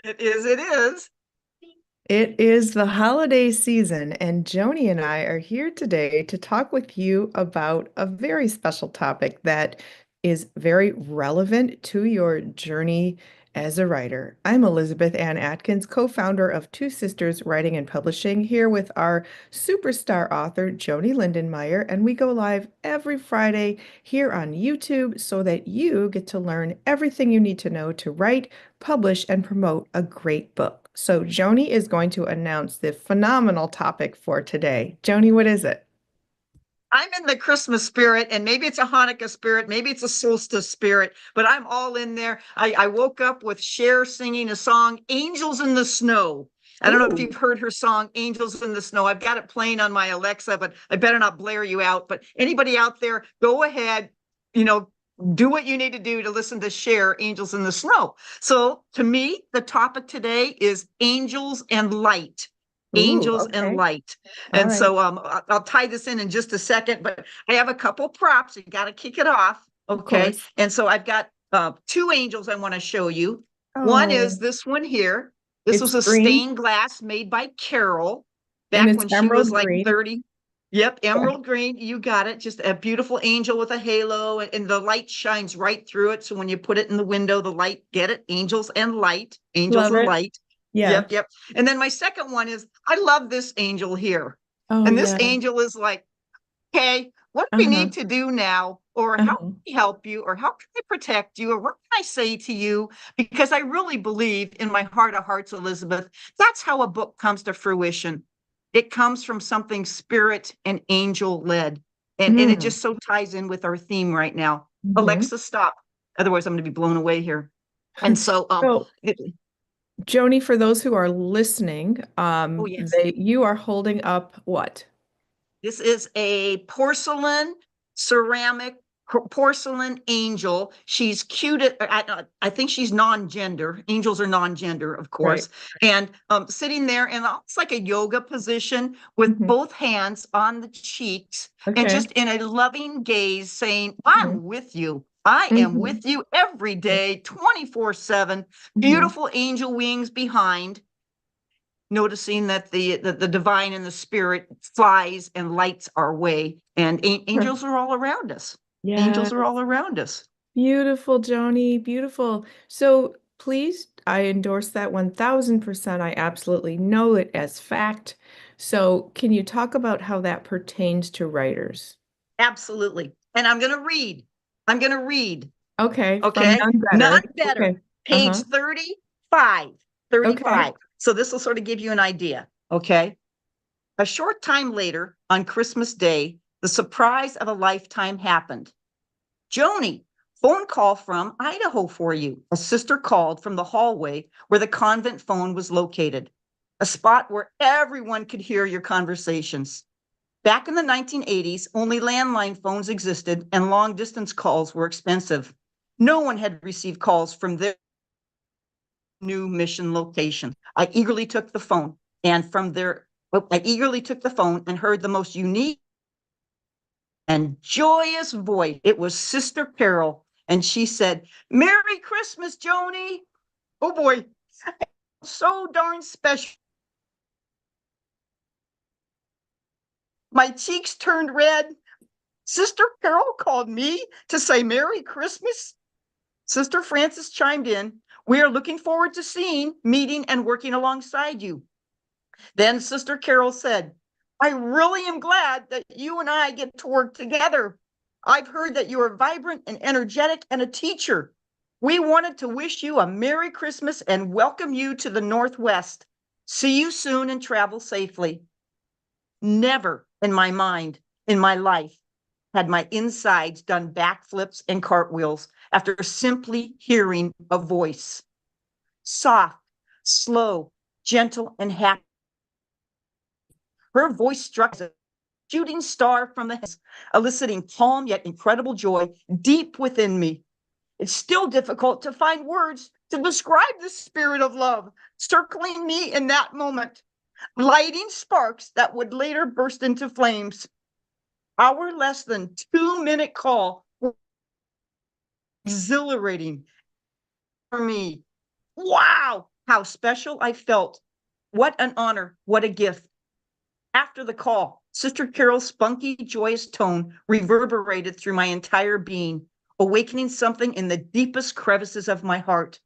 It is, it is. It is the holiday season, and Joni and I are here today to talk with you about a very special topic that is very relevant to your journey as a writer. I'm Elizabeth Ann Atkins, co-founder of Two Sisters Writing and Publishing, here with our superstar author, Joanie Lindenmeyer, and we go live every Friday here on YouTube so that you get to learn everything you need to know to write, publish, and promote a great book. So Joni is going to announce the phenomenal topic for today. Joni, what is it? I'm in the Christmas spirit, and maybe it's a Hanukkah spirit, maybe it's a solstice spirit, but I'm all in there. I woke up with Cher singing a song, Angels in the Snow. I don't know if Ooh. you've heard her song, Angels in the Snow. I've got it playing on my Alexa, but I better not blare you out. But anybody out there, go ahead, you know, do what you need to do to listen to Cher, Angels in the Snow. So to me, the topic today is angels and light. Ooh, Angels and okay. light. All And right. so I'll tie this in just a second, but I have a couple props. You got to kick it off. Of Okay. course. And so I've got two angels I want to show you. One is Oh, this one here. This it's was a green stained glass made by Carol and back it's when she was emerald like green. 30. Yep, Yeah. emerald green. You got it. Just a beautiful angel with a halo, and the light shines right through it. So when you put it in the window, the light, get it? Angels and light. Angels Love and it. light. Yeah. Yep, yep. And then my second one is I love this angel here. Oh, And this yeah. angel is like, okay, what do we Uh-huh. need to do now? Or how can Uh-huh. we help you? Or how can I protect you? Or what can I say to you? Because I really believe in my heart of hearts, Elizabeth, that's how a book comes to fruition. It comes from something spirit and angel led. And it Mm. just so ties in with our theme right now. Hmm. Alexa, stop. Otherwise, I'm going to be blown away here. And so, So, it, Joni, for those who are listening, oh, yes. you are holding up what? This is a porcelain, ceramic, porcelain angel. She's cute. I think she's non-gender. Angels are non-gender, of Right. course. And sitting there in almost like a yoga position with Hmm. both hands on the cheeks and Okay. just in a loving gaze saying, Hmm. I'm with you. I am Hmm. with you every day, 24/7. Hmm. Beautiful angel wings behind, noticing that the divine and the spirit flies and lights our way, and angels are all around us. Yeah. Angels are all around us. Beautiful, Joni. Beautiful. So please, I endorse that 1000%. I absolutely know it as fact. So can you talk about how that pertains to writers? Absolutely. And I'm going to read. Okay, from Okay. None None Better. better. Okay. Page Uh-huh. 35. Okay. 35. So this will sort of give you an idea. Okay. A short time later, on Christmas Day, the surprise of a lifetime happened. Joni, phone call from Idaho for you. A sister called from the hallway where the convent phone was located, a spot where everyone could hear your conversations. Back in the 1980s, only landline phones existed and long distance calls were expensive. No one had received calls from their new mission location. I eagerly took the phone and heard the most unique and joyous voice. It was Sister Carol. And she said, Merry Christmas, Joni. Oh boy, so darn special. My cheeks turned red. Sister Carol called me to say Merry Christmas. Sister Frances chimed in. We are looking forward to seeing, meeting, and working alongside you. Then Sister Carol said, I really am glad that you and I get to work together. I've heard that you are vibrant and energetic and a teacher. We wanted to wish you a Merry Christmas and welcome you to the Northwest. See you soon and travel safely. Never in my mind, in my life, had my insides done backflips and cartwheels after simply hearing a voice. Soft, slow, gentle, and happy. Her voice struck as a shooting star from the heavens, eliciting calm yet incredible joy deep within me. It's still difficult to find words to describe the spirit of love circling me in that moment, lighting sparks that would later burst into flames. Our less than 2 minute call was exhilarating for me. Wow. how special I felt. What an honor, what a gift. After the call, Sister Carol's spunky, joyous tone reverberated through my entire being, awakening something in the deepest crevices of my heart.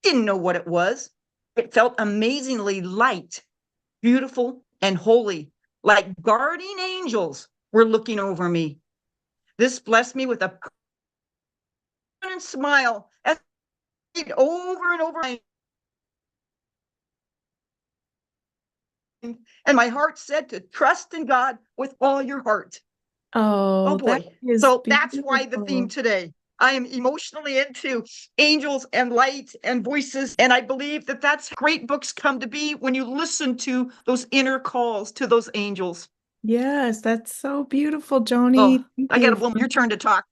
Didn't know what it was. It felt amazingly light, beautiful, and holy, like guardian angels were looking over me. This blessed me with a permanent smile as I read over and over. And my heart said to trust in God with all your heart. Oh Oh, that boy. is So that's why the theme beautiful. today. I am emotionally into angels and light and voices. And I believe that that's great books come to be when you listen to those inner calls to those angels. Yes, that's so beautiful, Oh, Joni. Thank I got to you. blow your turn to talk.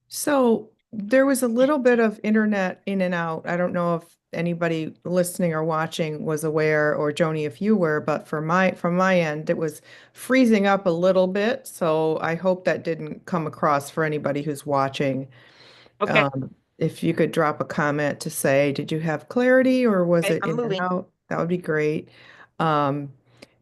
So there was a little bit of internet in and out. I don't know if anybody listening or watching was aware, or Joni, if you were, but from my end, it was freezing up a little bit. So I hope that didn't come across for anybody who's watching. Okay. If you could drop a comment to say, did you have clarity or was Okay. it I'm in and moving. out? That would be great. Um,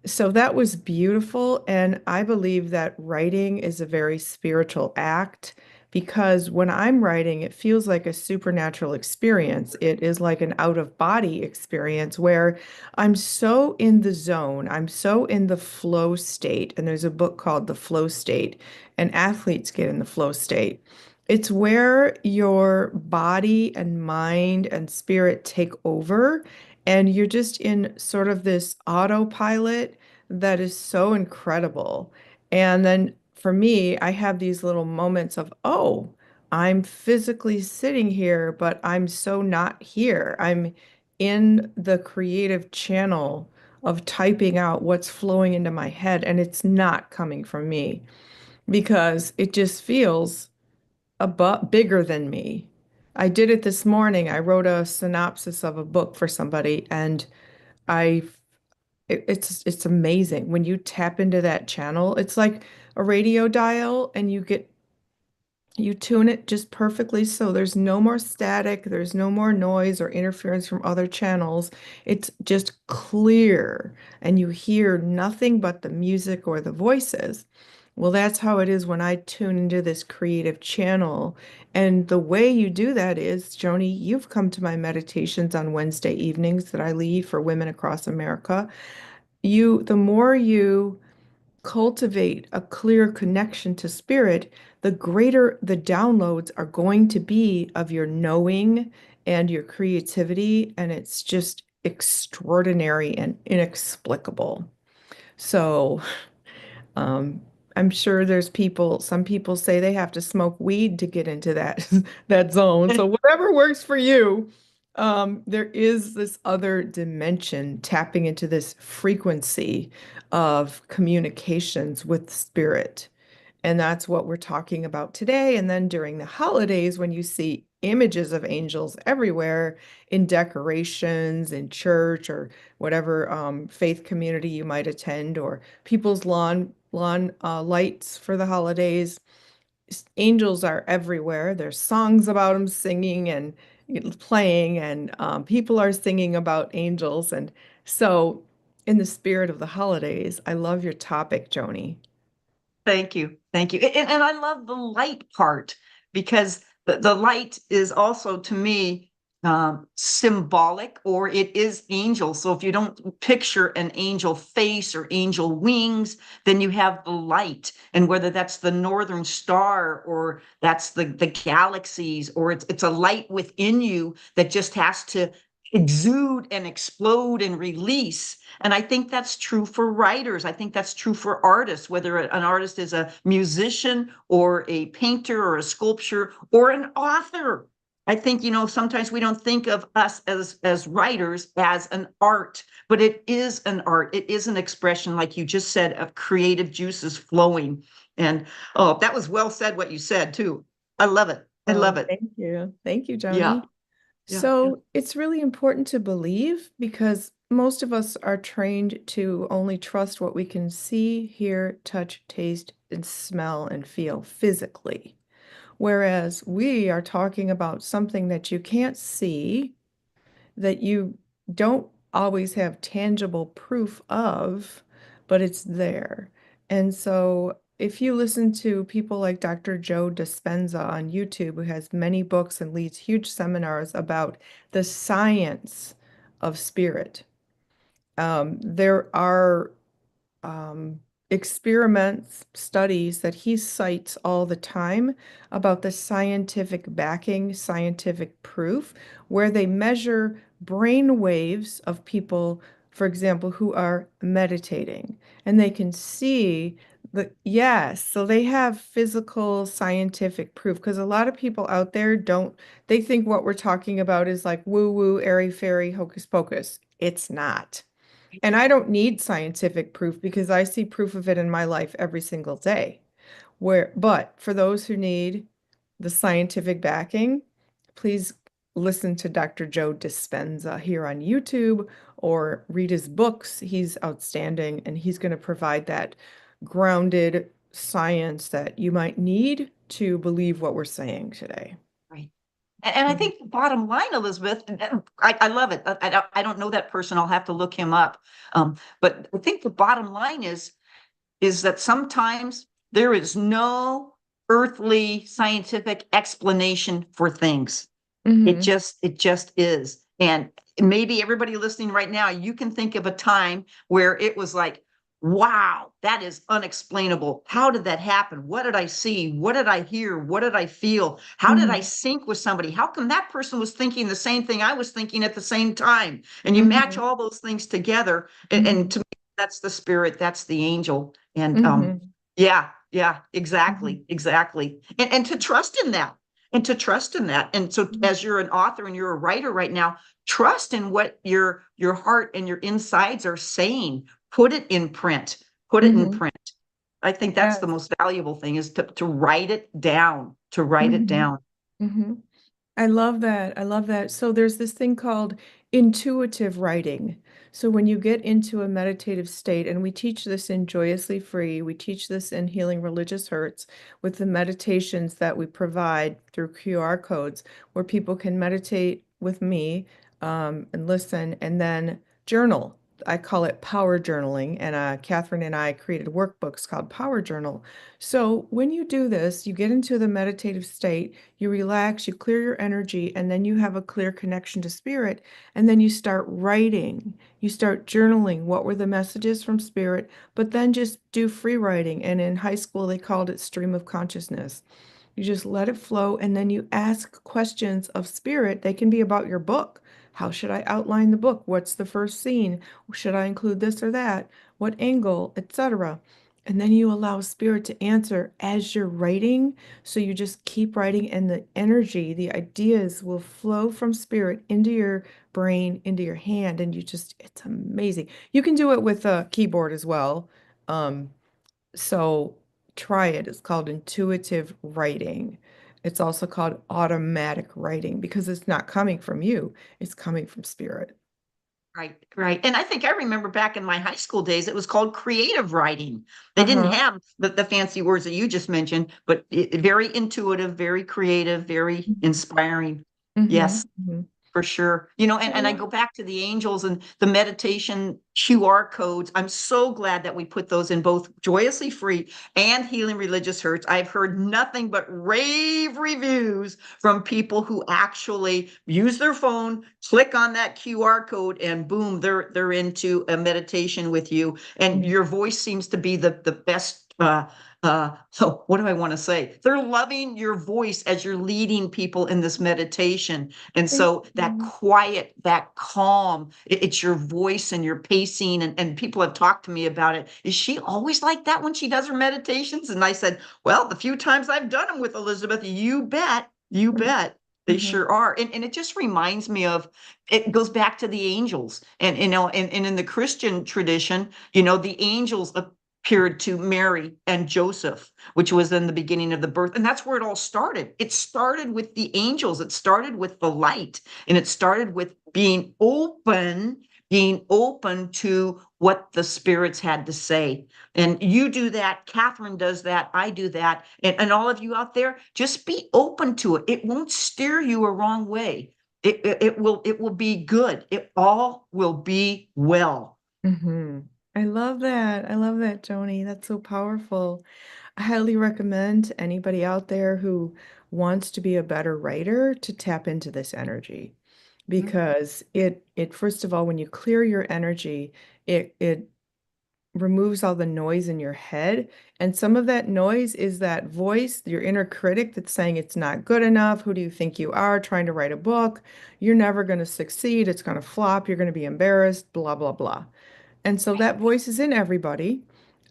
so that was beautiful. And I believe that writing is a very spiritual act because when I'm writing, it feels like a supernatural experience. It is like an out-of-body experience where I'm so in the zone, I'm so in the flow state. And there's a book called The Flow State, and athletes get in the flow state. It's where your body and mind and spirit take over, and you're just in sort of this autopilot that is so incredible. And then for me, I have these little moments of, oh, I'm physically sitting here, but I'm so not here. I'm in the creative channel of typing out what's flowing into my head, and it's not coming from me because it just feels bigger than me. I did it this morning. I wrote a synopsis of a book for somebody, and I it's amazing when you tap into that channel. It's like a radio dial, and you tune it just perfectly so there's no more static, there's no more noise or interference from other channels. It's just clear, and you hear nothing but the music or the voices. Well, that's how it is when I tune into this creative channel. And the way you do that is, Joni, you've come to my meditations on Wednesday evenings that I lead for women across America. The more you cultivate a clear connection to spirit, the greater the downloads are going to be of your knowing and your creativity. And it's just extraordinary and inexplicable. So, um, I'm sure some people say they have to smoke weed to get into that that zone. So whatever works for you, there is this other dimension tapping into this frequency of communications with spirit. And that's what we're talking about today. And then during the holidays, when you see images of angels everywhere in decorations, in church, or whatever faith community you might attend, or people's lawn lights for the holidays, angels are everywhere. There's songs about them singing and playing, and people are singing about angels. And so, in the spirit of the holidays, I love your topic, Joni. Thank you. Thank you. And I love the light part because the light is also to me symbolic, or it is angel. So if you don't picture an angel face or angel wings, then you have the light. And whether that's the northern star or that's the galaxies, or it's a light within you that just has to exude and explode and release. And I think that's true for writers. I think that's true for artists, whether an artist is a musician or a painter or a sculptor or an author. I think, sometimes we don't think of us as writers as an art, but it is an art. It is an expression, like you just said, of creative juices flowing. And oh, that was well said, what you said too. I love it. I love Oh, it. thank you. Thank you, Yeah. Joni. Yeah. So it's really important to believe because most of us are trained to only trust what we can see, hear, touch, taste, and smell and feel physically. Whereas we are talking about something that you can't see, that you don't always have tangible proof of, but it's there. And so if you listen to people like Dr. Joe Dispenza on YouTube, who has many books and leads huge seminars about the science of spirit, there are um, experiments, studies that he cites all the time about the scientific backing, scientific proof, where they measure brain waves of people, for example, who are meditating, and they can see the, yes, so they have physical scientific proof because a lot of people out there don't, they think what we're talking about is like woo woo, airy fairy, hocus pocus. It's not. And I don't need scientific proof because I see proof of it in my life every single day. But for those who need the scientific backing, please listen to Dr. Joe Dispenza here on YouTube or read his books. He's outstanding and he's going to provide that grounded science that you might need to believe what we're saying today. Right. And I Mhm. think the bottom line, Elizabeth, and I love it. I don't know that person. I'll have to look him up. But I think the bottom line is that sometimes there is no earthly scientific explanation for things. Mhm. It just is. And maybe everybody listening right now, you can think of a time where it was like, wow, that is unexplainable. How did that happen? What did I see? What did I hear? What did I feel? How did I Mhm. sync with somebody? How come that person was thinking the same thing I was thinking at the same time? And you match Mhm. all those things together. And Mhm. to me, that's the spirit, that's the angel. And Mhm. yeah, yeah, Mhm. exactly, exactly. And to trust in that and to trust in that. And so Mhm. as you're an author and you're a writer right now, trust in what your heart and your insides are saying. Put it in print. Put it in Mhm. print. I think that's the Yes. most valuable thing is to write it down, to write it Mhm. down. Mhm. I love that. I love that. So there's this thing called intuitive writing. So when you get into a meditative state, and we teach this in Joyously Free, we teach this in Healing Religious Hurts with the meditations that we provide through QR codes, where people can meditate with me and listen, and then journal. I call it power journaling, and Catherine and I created workbooks called Power Journal. So when you do this, you get into the meditative state, you relax, you clear your energy, and then you have a clear connection to spirit. And then you start writing, you start journaling. What were the messages from spirit? But then just do free writing. And in high school, they called it stream of consciousness. You just let it flow, and then you ask questions of spirit. They can be about your book. How should I outline the book? What's the first scene? Should I include this or that? What angle, etc. And then you allow spirit to answer as you're writing. So you just keep writing, and the energy, the ideas will flow from spirit into your brain, into your hand, and it's amazing. You can do it with a keyboard as well. Um, so try it. It's called intuitive writing. It's also called automatic writing because it's not coming from you, it's coming from spirit. Right, right. And I think I remember back in my high school days, it was called creative writing. They didn't Uh-huh. have the fancy words that you just mentioned, but very intuitive, very creative, very inspiring. Mm-hmm. Yes. Hmm. For sure. And I go back to the angels and the meditation QR codes. I'm so glad that we put those in both Joyously Free and Healing Religious Hurts. I've heard nothing but rave reviews from people who actually use their phone, click on that QR code, and boom, they're into a meditation with you. And your voice seems to be the best so what do I want to say? They're loving your voice as you're leading people in this meditation. And Thank so that you. quiet, that calm, it's your voice and your pacing. And people have talked to me about it. Is she always like that when she does her meditations? And I said, well, the few times I've done them with Elizabeth, you bet, you bet. They Mm-hmm. sure are. And it just reminds me of, it goes back to the angels. And in the Christian tradition, the angels appeared to Mary and Joseph, which was in the beginning of the birth. And that's where it all started. It started with the angels, it started with the light, and it started with being open to what the spirits had to say. And you do that, Catherine does that, I do that, and all of you out there, just be open to it. It won't steer you a wrong way. it will be good. It all will be well. Hmm. I love that. I love that, Joni. That's so powerful. I highly recommend anybody out there who wants to be a better writer to tap into this energy because it first of all, when you clear your energy, it removes all the noise in your head. And some of that noise is that voice, your inner critic that's saying it's not good enough. Who do you think you are trying to write a book? You're never going to succeed. It's going to flop. You're going to be embarrassed, blah, blah, blah. And so that voice is in everybody.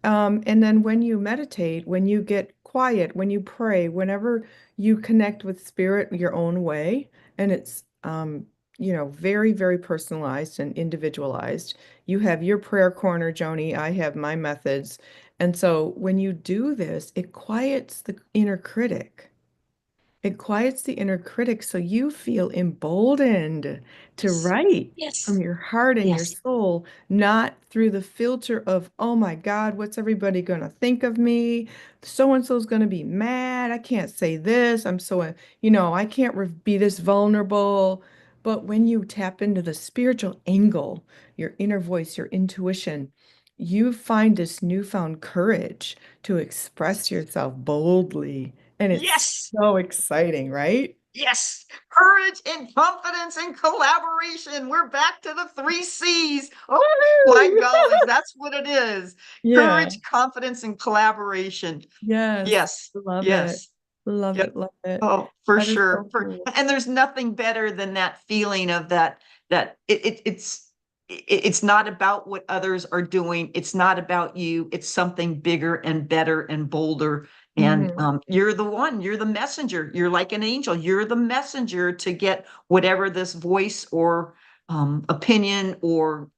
And then when you meditate, when you get quiet, when you pray, whenever you connect with spirit your own way, and it's very, very personalized and individualized. You have your prayer corner, Joni. I have my methods. And so when you do this, it quiets the inner critic. It quiets the inner critic so you feel emboldened to Yes. write from Yes. your heart and your Yes. soul, not through the filter of, oh my God, what's everybody going to think of me? So and so's going to be mad. I can't say this. I'm so, I can't be this vulnerable. But when you tap into the spiritual angle, your inner voice, your intuition, you find this newfound courage to express yourself boldly. And it's Yes. so exciting, right? Yes, courage and confidence and collaboration. We're back to the three C's. Oh my Woo! golly, that's what it is. Yeah. Courage, confidence, and collaboration. Yes. Yes, Love it. yes. Love Yep. it. Love it. Oh, for That is sure. so cool. And there's nothing better than that feeling of that it's not about what others are doing. It's not about you. It's something bigger and better and bolder. And Mhm. you're the one, you're the messenger. You're like an angel. You're the messenger to get whatever this voice or opinion or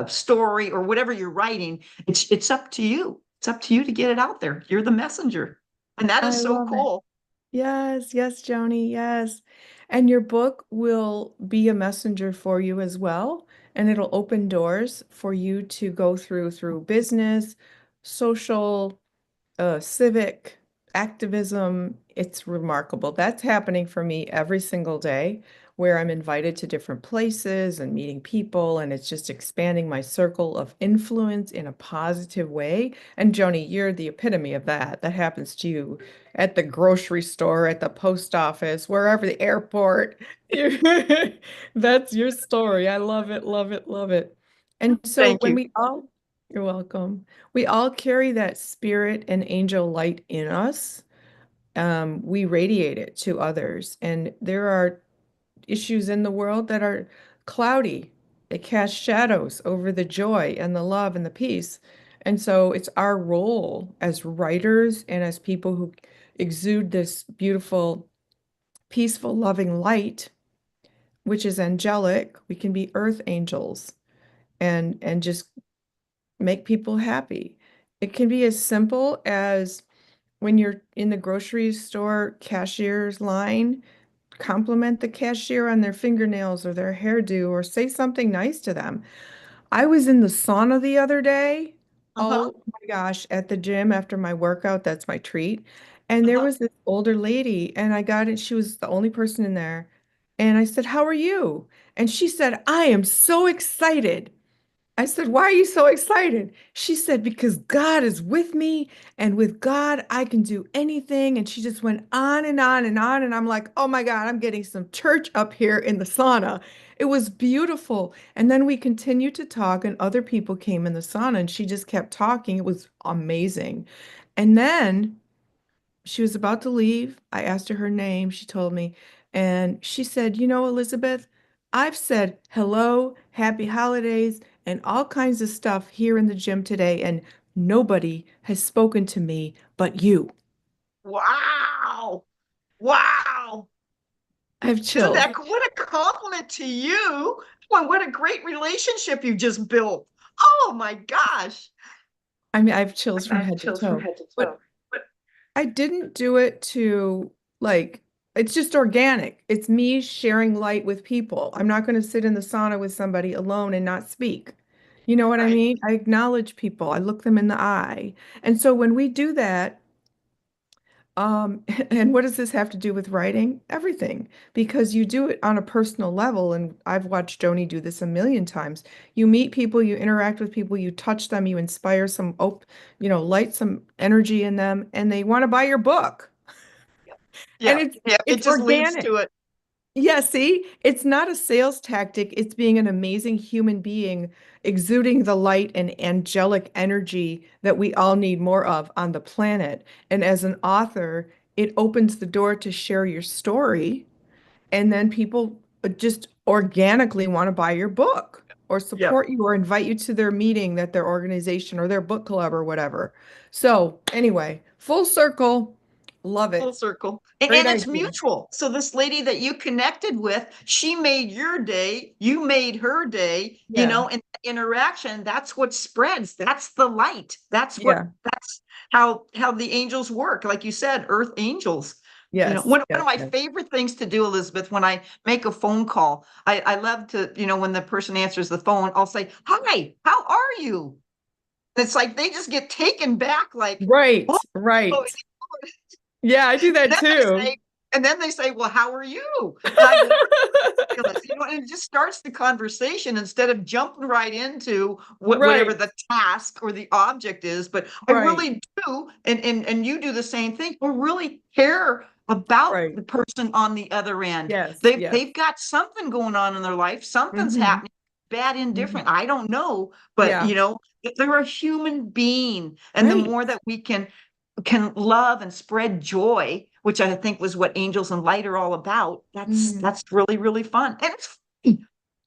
story or whatever you're writing. It's up to you. It's up to you to get it out there. You're the messenger. And that is I so love it. cool. Yes, yes, Joni, yes. And your book will be a messenger for you as well, and it'll open doors for you to go through business, social, civic activism. It's remarkable. That's happening for me every single day, where I'm invited to different places and meeting people, and it's just expanding my circle of influence in a positive way. And Joni, you're the epitome of that. That happens to you at the grocery store, at the post office, wherever, the airport. That's your story. I love it, love it, love it. And so Thank when you. you're welcome. We all carry that spirit and angel light in us. We radiate it to others. And there are issues in the world that are cloudy. They cast shadows over the joy and the love and the peace. And so it's our role as writers and as people who exude this beautiful, peaceful, loving light, which is angelic. We can be earth angels and just make people happy. It can be as simple as when you're in the grocery store cashier's line, compliment the cashier on their fingernails or their hairdo or say something nice to them. I was in the sauna the other day. Uh-huh. Oh my gosh, at the gym after my workout, that's my treat. And there Uh-huh. was this older lady, and I got it. She was the only person in there. And I said, "How are you?" And she said, "I am so excited." I said, "Why are you so excited?" She said, "Because God is with me, and with God, I can do anything." And she just went on and on and on. And I'm like, oh my God, I'm getting some church up here in the sauna. It was beautiful. And then we continued to talk, and other people came in the sauna, and she just kept talking. It was amazing. And then she was about to leave. I asked her name. She told me. And she said, Elizabeth, I've said hello, happy holidays, and all kinds of stuff here in the gym today, and nobody has spoken to me but you. Wow. Wow. I have Isn't chills. that what a compliment to you? Well, what a great relationship you just built. Oh my gosh. I mean, I have chills I from have head to chills from toe. head to toe. But I didn't do it to like, it's just organic. It's me sharing light with people. I'm not going to sit in the sauna with somebody alone and not speak. You know what I Right. mean? I acknowledge people, I look them in the eye. And so when we do that, And what does this have to do with writing? Everything, because you do it on a personal level, and I've watched Joni do this a million times. You meet people, you interact with people, you touch them, you inspire some, light some energy in them, and they want to buy your book. And Yeah, it's yeah, it it's just leads organic. to it. Yeah, see, it's not a sales tactic. It's being an amazing human being, exuding the light and angelic energy that we all need more of on the planet. And as an author, it opens the door to share your story, and then people just organically want to buy your book or Yeah, support you or invite you to their meeting, that their organization or their book club or whatever. So, anyway, full circle. Love full it. circle. Great And it's idea. mutual. So this lady that you connected with, she made your day, you made her day, Yeah. and interaction, that's what spreads. That's the light. Yeah. That's how the angels work. Like you said, earth angels. Yes. One Yes. of my Yes. favorite things to do, Elizabeth, when I make a phone call, I love to, when the person answers the phone, I'll say, "Hi, how are you?" It's like they just get taken back, like, Right, oh, right. Yeah, I do that then they too. say, "Well, how are you?" And I go, "Fabulous," and it just starts the conversation instead of jumping right into whatever Right, the task or the object is. But I right, really do, and you do the same thing. We really care about right. the person on the other end. Yes, yes. They've got something going on in their life. Something's Hmm. happening, bad, Hmm. indifferent. I don't know, but Yeah, they're a human being, and the right. more that we can love and spread joy, which I think was what Angels and Light are all about. Hmm. That's really, really fun. And it's fun.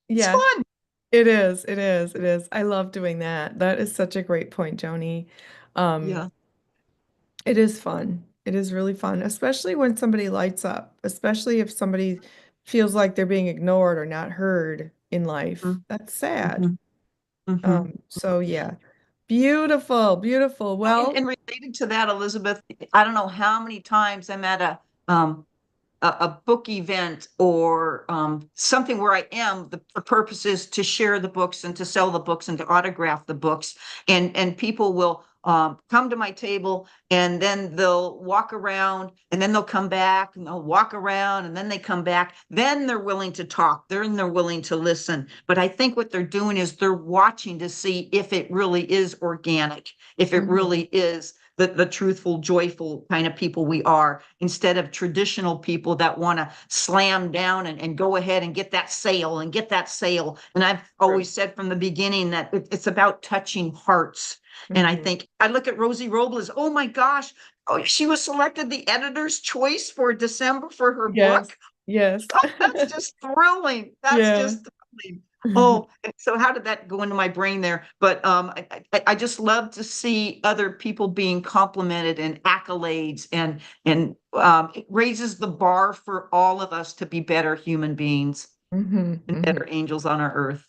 It's Yeah, fun. it is. It is. It is. I love doing that. That is such a great point, Joni. Um, Yeah. it is fun. It is really fun, especially when somebody lights up, especially if somebody feels like they're being ignored or not heard in life. That's sad. Mm-hmm. Mm-hmm. So yeah. Beautiful, beautiful. And, Well, and related to that, Elizabeth, I don't know how many times I'm at um a book event or something where I am, the purpose is to share the books and to sell the books and to autograph the books. And people will come to my table and then they'll walk around and then they'll come back and they'll walk around and then they come back. Then they're willing to talk. Then they're willing to listen. But I think what they're doing is they're watching to see if it really is organic, if it mhm, really is the truthful, joyful kind of people we are, instead of traditional people that want to slam down and go ahead and get that sale and get that sale. And I've true. always said from the beginning that it's about touching hearts. And I Mhm. think I look at Rosie Robles, oh my gosh, oh, she was selected the editor's choice for December for her Yes, book. yes. Oh, that's just thrilling. That's Yeah. just thrilling. Oh, and so how did that go into my brain there? But I just love to see other people being complimented and accolades, and it raises the bar for all of us to be better human beings Hmm. and Hmm. better angels on our earth.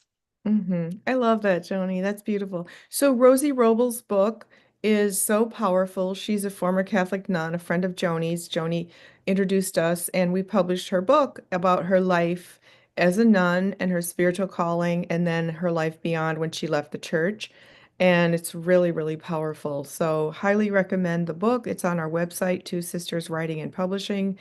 I love that, Joni. That's beautiful. So Rosie Robles' book is so powerful. She's a former Catholic nun, a friend of Joni's. Joni introduced us, and we published her book about her life as a nun and her spiritual calling, and then her life beyond when she left the church. And it's really, really powerful. So highly recommend the book. It's on our website, Two Sisters Writing and Publishing.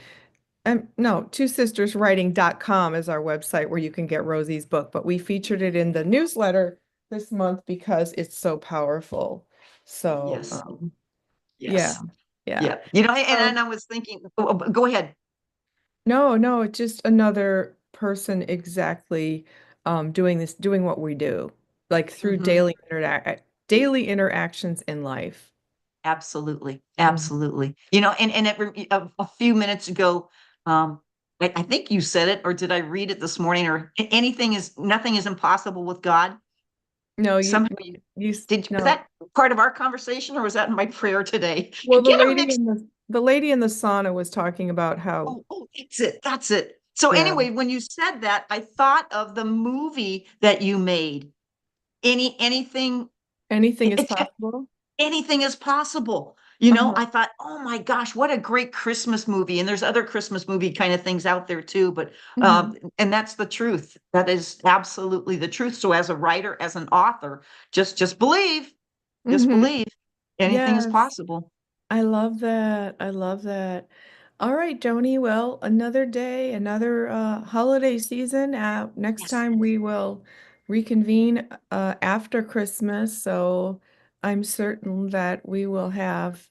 No, twosisterswriting.com is our website where you can get Rosie's book, but we featured it in the newsletter this month because it's so powerful. So, Yes, yeah, yes, yeah. yeah. And So, I was thinking, go ahead. no, no, it's just another person exactly doing what we do, like through Mhm. daily interactions in life. Absolutely, Mhm. absolutely. A few minutes ago, I think you said it, or did I read it this morning? Or nothing is impossible with God. No, Somehow is no. that part of our conversation, or was that in my prayer today? I Well, get them mixed. the lady in the sauna was talking about how, Oh, that's it, that's it. So yeah, anyway, when you said that, I thought of the movie that you made. Anything. anything is It, possible. anything is possible. Uh-huh. I thought, oh my gosh, what a great Christmas movie. And there's other Christmas movie kind of things out there too, but Hmm. and that's the truth. That is absolutely the truth. So as a writer, as an author, just believe, just Hmm. believe anything is Yes. possible. I love that. I love that. All right, Joni. Well, another day, another holiday season. Next Yes. time we will reconvene after Christmas. So I'm certain that we will have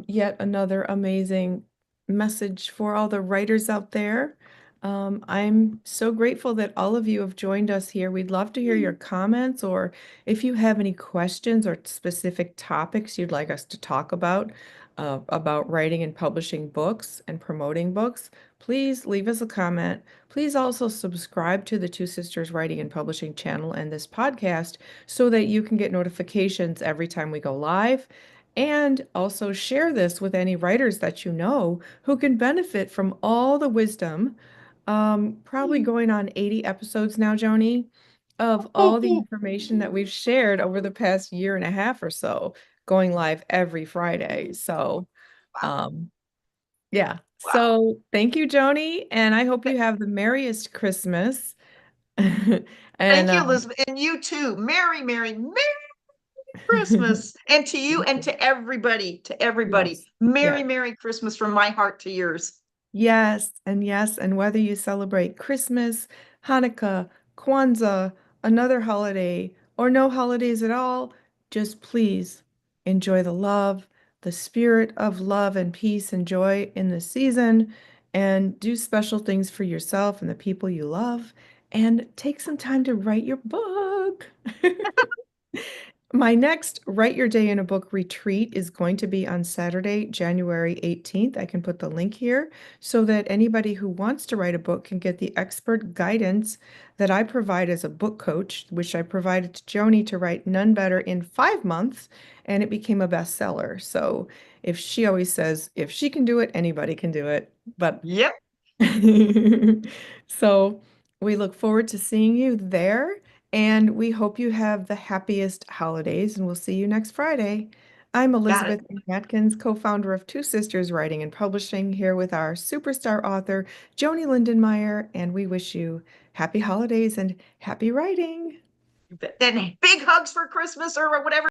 yet another amazing message for all the writers out there. I'm so grateful that all of you have joined us here. We'd love to hear your comments, or if you have any questions or specific topics you'd like us to talk about writing and publishing books and promoting books, please leave us a comment. Please also subscribe to the Two Sisters Writing and Publishing channel and this podcast so that you can get notifications every time we go live. And also share this with any writers that you know who can benefit from all the wisdom, probably going on 80 episodes now, Joni, of all the information that we've shared over the past year and a half or so, going live every Friday. So, Wow. um, yeah. Wow. So thank you, Joni, and I hope you have the merriest Christmas. And Thank you, Elizabeth. And you too. Merry, Merry, Merry Christmas. And to you and to everybody, yes, Merry, yes. Merry Christmas from my heart to yours. Yes, and whether you celebrate Christmas, Hanukkah, Kwanzaa, another holiday, or no holidays at all, just please enjoy the love, the spirit of love and peace and joy in the season, and do special things for yourself and the people you love, and take some time to write your book. My next Write Your Day in a Book retreat is going to be on Saturday, January 18th. I can put the link here so that anybody who wants to write a book can get the expert guidance that I provide as a book coach, which I provided to Joni to write Nun Better in 5 months, and it became a bestseller. So if she always says, if she can do it, anybody can do it. But Yep. so we look forward to seeing you there, and we hope you have the happiest holidays, and we'll see you next Friday. I'm Got it. Elizabeth Atkins, co-founder of Two Sisters Writing and Publishing, here with our superstar author, Joanie Lindenmeyer, and we wish you happy holidays and happy writing. Then big hugs for Christmas or whatever.